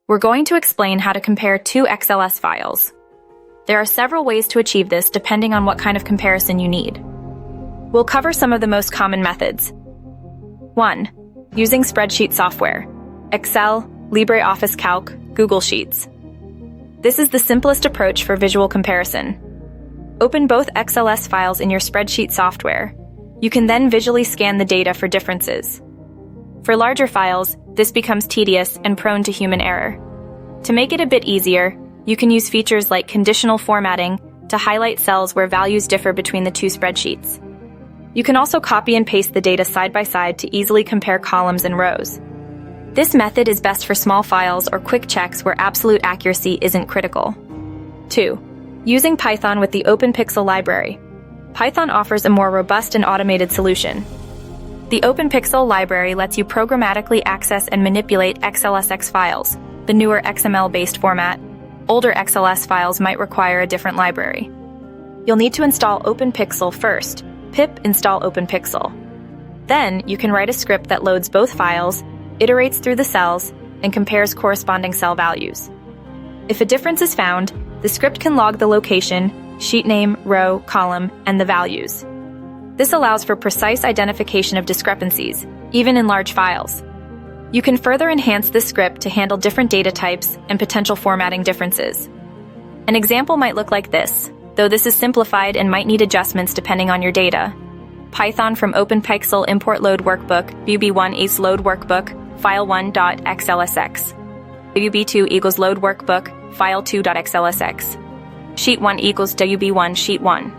We're going to explain how to compare two XLS files. There are several ways to achieve this depending on what kind of comparison you need. We'll cover some of the most common methods. 1. Using spreadsheet software: Excel, LibreOffice Calc, Google Sheets. This is the simplest approach for visual comparison. Open both XLS files in your spreadsheet software. You can then visually scan the data for differences. For larger files, this becomes tedious and prone to human error. To make it a bit easier, you can use features like conditional formatting to highlight cells where values differ between the two spreadsheets. You can also copy and paste the data side by side to easily compare columns and rows. This method is best for small files or quick checks where absolute accuracy isn't critical. 2. Using Python with the OpenPixel library. Python offers a more robust and automated solution. The OpenPixel library lets you programmatically access and manipulate XLSX files, the newer XML-based format. Older XLS files might require a different library. You'll need to install OpenPixel first. Pip install OpenPixel. Then you can write a script that loads both files, iterates through the cells, and compares corresponding cell values. If a difference is found, the script can log the location, sheet name, row, column, and the values. This allows for precise identification of discrepancies, even in large files. You can further enhance this script to handle different data types and potential formatting differences. An example might look like this, though this is simplified and might need adjustments depending on your data. Python from OpenPixel import load workbook, WB1 is load workbook, file1.xlsx. WB2 equals load workbook, file2.xlsx. Sheet1 equals WB1 sheet1.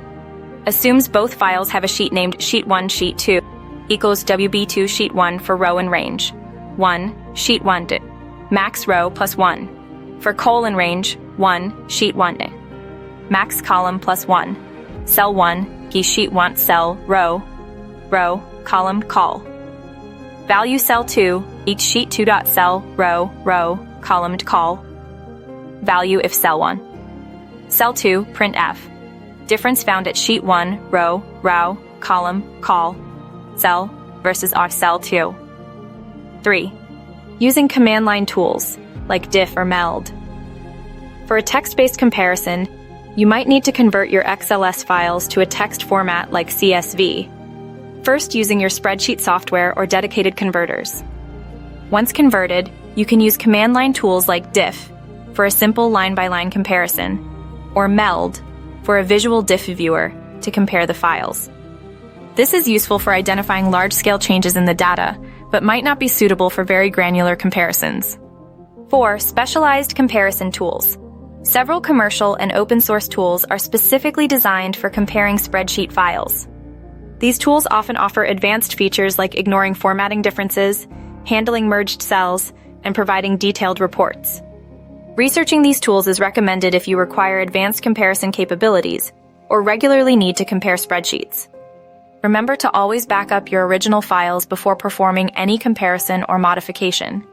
Assumes both files have a sheet named sheet1 sheet2 equals WB2 sheet1 for row and range. 1, sheet1 max row plus 1. For colon range, 1, sheet1 max column plus 1. Cell 1, key sheet1 cell, row, column, col. Value cell 2, each sheet 2 dot cell, row, column, col. Value if cell 1. Cell 2, printf. Difference found at sheet 1, row, column, col, cell, versus off cell 2. 3. Using command line tools, like diff or meld. For a text-based comparison, you might need to convert your XLS files to a text format like CSV, first using your spreadsheet software or dedicated converters. Once converted, you can use command line tools like diff for a simple line-by-line comparison, or meld for a visual diff viewer to compare the files. This is useful for identifying large-scale changes in the data, but might not be suitable for very granular comparisons. 4. Specialized comparison tools. Several commercial and open-source tools are specifically designed for comparing spreadsheet files. These tools often offer advanced features like ignoring formatting differences, handling merged cells, and providing detailed reports. Researching these tools is recommended if you require advanced comparison capabilities or regularly need to compare spreadsheets. Remember to always back up your original files before performing any comparison or modification.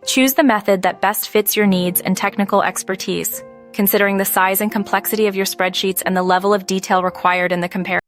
Choose the method that best fits your needs and technical expertise, considering the size and complexity of your spreadsheets and the level of detail required in the comparison.